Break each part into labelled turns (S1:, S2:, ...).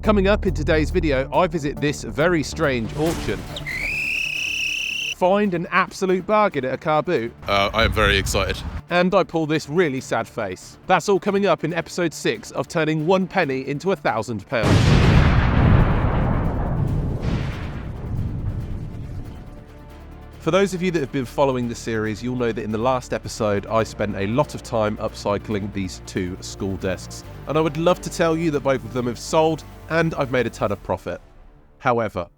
S1: Coming up in today's video, I visit this very strange auction. Find an absolute bargain at a car boot.
S2: I am very excited.
S1: And I pull this really sad face. That's all coming up in episode 6 of turning 1 penny into £1,000. For those of you that have been following the series, you'll know that in the last episode, I spent a lot of time upcycling these 2 school desks. And I would love to tell you that both of them have sold and I've made a ton of profit. However,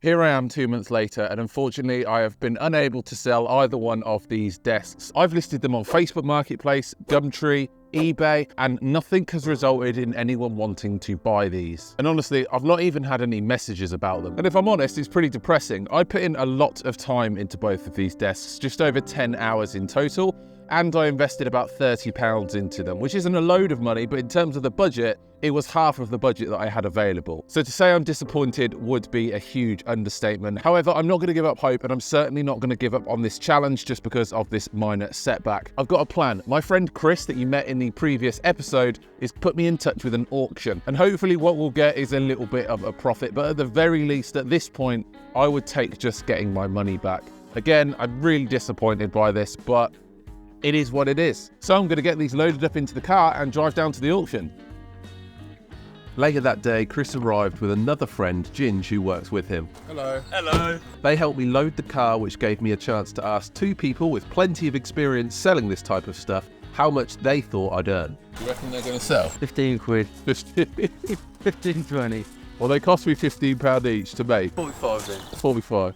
S1: here I am 2 months later, and unfortunately I have been unable to sell either one of these desks. I've listed them on Facebook Marketplace, Gumtree, eBay, and nothing has resulted in anyone wanting to buy these. And honestly, I've not even had any messages about them. And if I'm honest, it's pretty depressing. I put in a lot of time into both of these desks, just over 10 hours in total, and I invested about £30 into them, which isn't a load of money, but in terms of the budget, it was half of the budget that I had available. So to say I'm disappointed would be a huge understatement. However, I'm not going to give up hope, and I'm certainly not going to give up on this challenge just because of this minor setback. I've got a plan. My friend Chris that you met in the previous episode is put me in touch with an auction, and hopefully what we'll get is a little bit of a profit, but at the very least at this point, I would take just getting my money back. Again, I'm really disappointed by this, but it is what it is. So I'm going to get these loaded up into the car and drive down to the auction. Later that day, Chris arrived with another friend, Ginge, who works with him.
S2: Hello.
S3: Hello.
S1: They helped me load the car, which gave me a chance to ask 2 people with plenty of experience selling this type of stuff how much they thought I'd earn.
S2: Do you reckon they're going to sell?
S3: 15 quid. 15, 20.
S1: Well, they cost me £15 each to make.
S3: 45 then.
S1: 45.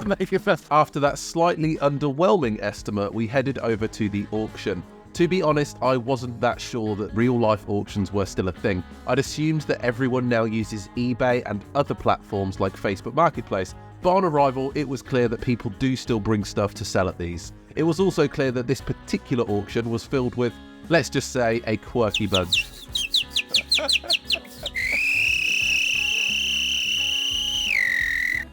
S3: Make it fast.
S1: After that slightly underwhelming estimate, we headed over to the auction. To be honest, I wasn't that sure that real-life auctions were still a thing. I'd assumed that everyone now uses eBay and other platforms like Facebook Marketplace, but on arrival, it was clear that people do still bring stuff to sell at these. It was also clear that this particular auction was filled with, let's just say, a quirky bunch.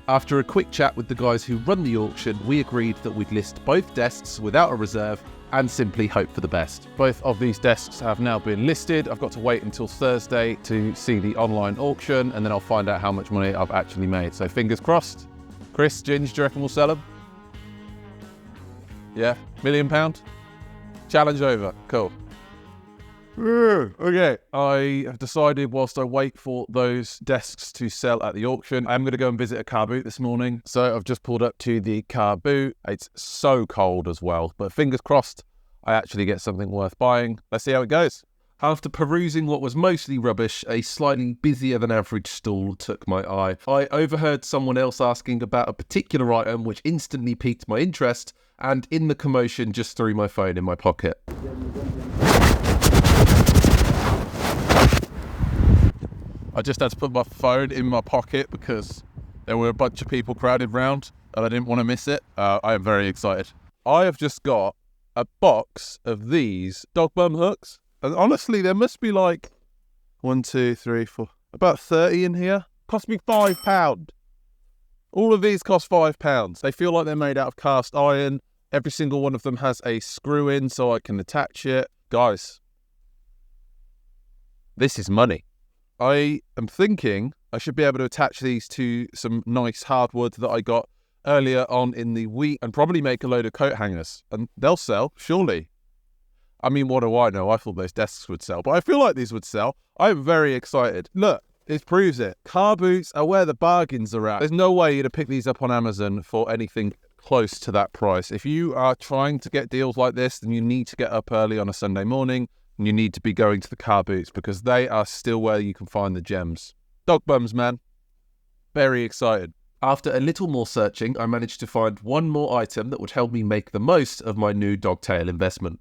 S1: After a quick chat with the guys who run the auction, we agreed that we'd list both desks without a reserve and simply hope for the best. Both of these desks have now been listed. I've got to wait until Thursday to see the online auction, and then I'll find out how much money I've actually made. So fingers crossed. Chris, Ginge, do you reckon we'll sell them? Yeah? £1 million? Challenge over. Cool. Okay, I have decided whilst I wait for those desks to sell at the auction, I'm going to go and visit a car boot this morning. So I've just pulled up to the car boot. It's so cold as well, but fingers crossed I actually get something worth buying. Let's see how it goes. After perusing what was mostly rubbish, a slightly busier than average stall took my eye. I overheard someone else asking about a particular item which instantly piqued my interest, and in the commotion just threw my phone in my pocket. I just had to put my phone in my pocket because there were a bunch of people crowded round and I didn't want to miss it. I am very excited. I have just got a box of these dog bum hooks. And honestly, there must be like 1, 2, 3, 4, about 30 in here. Cost me £5. All of these cost £5. They feel like they're made out of cast iron. Every single one of them has a screw in so I can attach it. Guys, this is money. I am thinking I should be able to attach these to some nice hardwood that I got earlier on in the week and probably make a load of coat hangers. And they'll sell, surely. I mean, what do I know? I thought those desks would sell, but I feel like these would sell. I'm very excited. Look, it proves it. Car boots are where the bargains are at. There's no way you're to pick these up on Amazon for anything close to that price. If you are trying to get deals like this, then you need to get up early on a Sunday morning. And you need to be going to the car boots because they are still where you can find the gems. Dog bums, man. Very excited. After a little more searching, I managed to find one more item that would help me make the most of my new dogtail investment.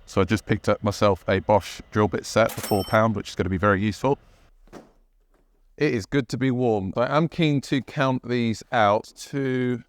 S1: So I just picked up myself a Bosch drill bit set for £4, which is going to be very useful. It is good to be warm. I am keen to count these out to...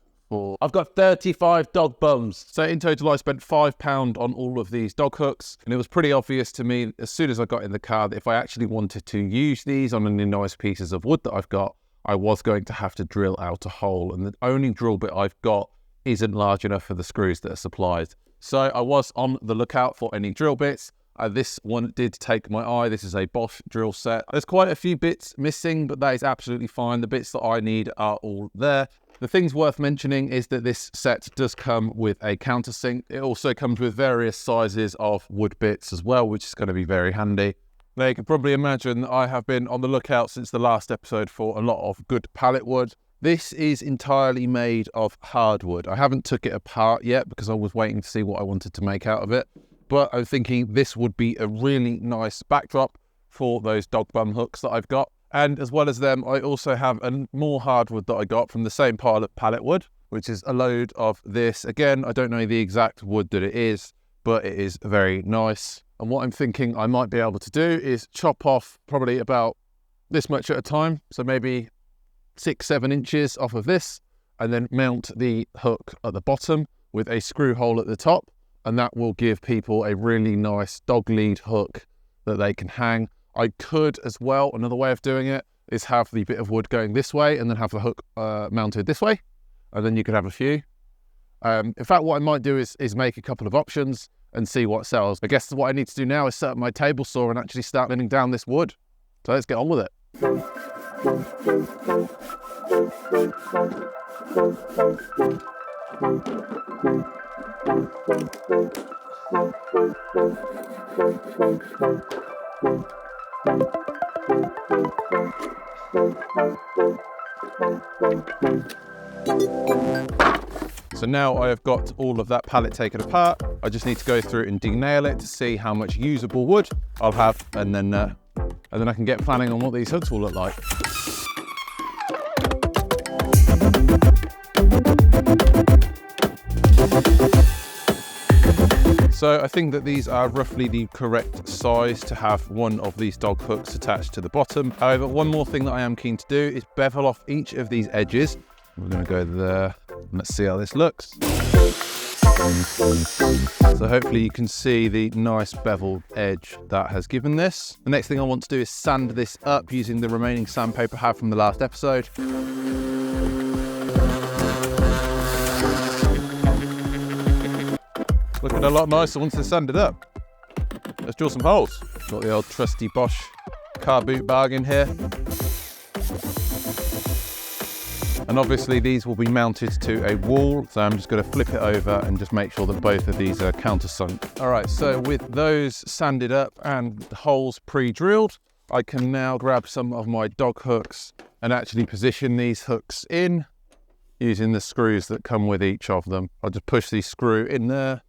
S1: I've got 35 dog bums. So in total, I spent £5 on all of these dog hooks. And it was pretty obvious to me as soon as I got in the car that if I actually wanted to use these on any nice pieces of wood that I've got, I was going to have to drill out a hole. And the only drill bit I've got isn't large enough for the screws that are supplied. So I was on the lookout for any drill bits. This one did take my eye. This is a Bosch drill set. There's quite a few bits missing, but that is absolutely fine. The bits that I need are all there. The things worth mentioning is that this set does come with a countersink. It also comes with various sizes of wood bits as well, which is going to be very handy. Now you can probably imagine I have been on the lookout since the last episode for a lot of good pallet wood. This is entirely made of hardwood. I haven't took it apart yet because I was waiting to see what I wanted to make out of it. But I'm thinking this would be a really nice backdrop for those dog bum hooks that I've got. And as well as them, I also have more hardwood that I got from the same pile of pallet wood, which is a load of this. Again, I don't know the exact wood that it is, but it is very nice. And what I'm thinking I might be able to do is chop off probably about this much at a time. So maybe 6-7 inches off of this, and then mount the hook at the bottom with a screw hole at the top. And that will give people a really nice dog lead hook that they can hang. I could as well, another way of doing it is have the bit of wood going this way and then have the hook mounted this way. And then you could have a few. In fact, what I might do is make a couple of options and see what sells. I guess what I need to do now is set up my table saw and actually start laying down this wood. So let's get on with it. So now I have got all of that pallet taken apart. I just need to go through and denail it to see how much usable wood I'll have, and then I can get planning on what these hooks will look like. So I think that these are roughly the correct size to have one of these dog hooks attached to the bottom. However, one more thing that I am keen to do is bevel off each of these edges. We're going to go there. Let's see how this looks. So hopefully you can see the nice beveled edge that has given this. The next thing I want to do is sand this up using the remaining sandpaper I have from the last episode. Looking a lot nicer once they're sanded up. Let's drill some holes. Got the old trusty Bosch Carboot bargain here. And obviously these will be mounted to a wall, so I'm just going to flip it over and just make sure that both of these are countersunk. All right, so with those sanded up and the holes pre-drilled, I can now grab some of my dog hooks and actually position these hooks in using the screws that come with each of them. I'll just push the screw in there.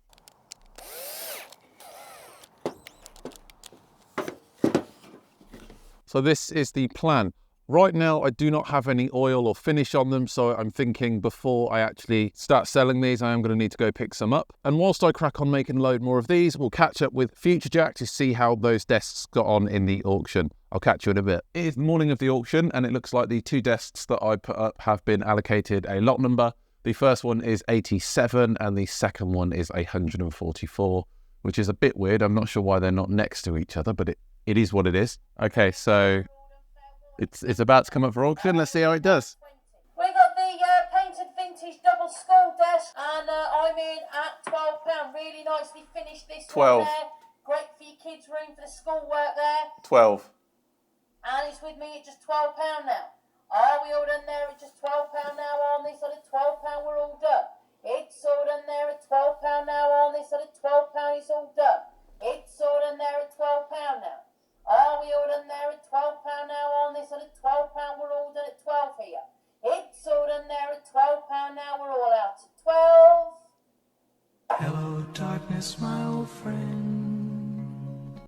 S1: So this is the plan. Right now, I do not have any oil or finish on them, so I'm thinking before I actually start selling these, I am going to need to go pick some up. And whilst I crack on making a load more of these, we'll catch up with Future Jack to see how those desks got on in the auction. I'll catch you in a bit. It is the morning of the auction, and it looks like the two desks that I put up have been allocated a lot number. The first one is 87, and the second one is 144, which is a bit weird. I'm not sure why they're not next to each other, but it is what it is. Okay, so it's about to come up for auction. Let's see how it does.
S4: We got the painted vintage double skull desk, and I'm in at £12. Really nicely finished this
S1: 12.
S4: one there. Great for your kids' room for the schoolwork there.
S1: 12.
S4: And it's with me at just £12 now. Are we all done there at just £12 now on this? At £12 we're all done. It's all done there at £12 now on this. At £12 it's all done. It's all done there at £12 now. Are we all done there at £12 now on this? At £12 we're all done at 12 here. It's all done there at £12 now, we're all out at 12.
S5: Hello, darkness, my old friend.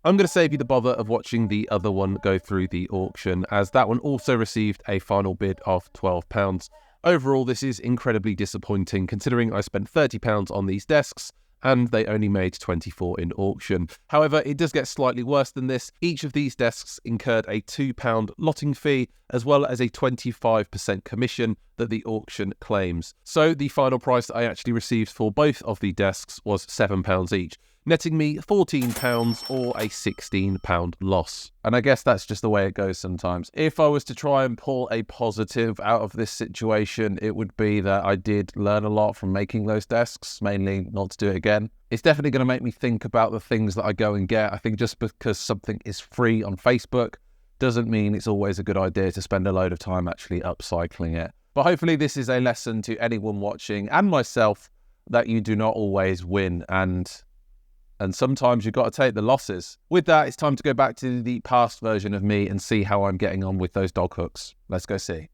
S1: I'm going to save you the bother of watching the other one go through the auction, as that one also received a final bid of £12. Overall, this is incredibly disappointing considering I spent £30 on these desks and they only made 24 in auction. However, it does get slightly worse than this. Each of these desks incurred a £2 lotting fee as well as a 25% commission that the auction claims. So the final price that I actually received for both of the desks was £7 each. netting me £14 or a £16 loss. And I guess that's just the way it goes sometimes. If I was to try and pull a positive out of this situation, it would be that I did learn a lot from making those desks, mainly not to do it again. It's definitely going to make me think about the things that I go and get. I think just because something is free on Facebook doesn't mean it's always a good idea to spend a load of time actually upcycling it. But hopefully this is a lesson to anyone watching and myself that you do not always win, and sometimes you've got to take the losses. With that, it's time to go back to the past version of me and see how I'm getting on with those dog hooks. Let's go see.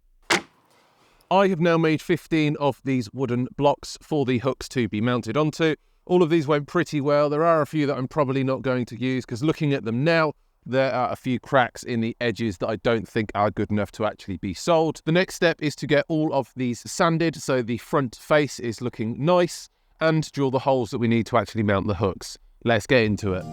S1: I have now made 15 of these wooden blocks for the hooks to be mounted onto. All of these went pretty well. There are a few that I'm probably not going to use because looking at them now, there are a few cracks in the edges that I don't think are good enough to actually be sold. The next step is to get all of these sanded so the front face is looking nice and drill the holes that we need to actually mount the hooks. Let's get into it.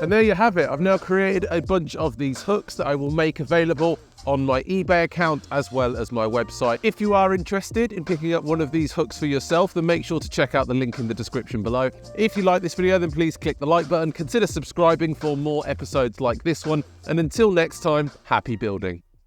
S1: And there you have it. I've now created a bunch of these hooks that I will make available on my eBay account as well as my website. If you are interested in picking up one of these hooks for yourself, then make sure to check out the link in the description below. If you like this video, then please click the like button. Consider subscribing for more episodes like this one. And until next time, happy building.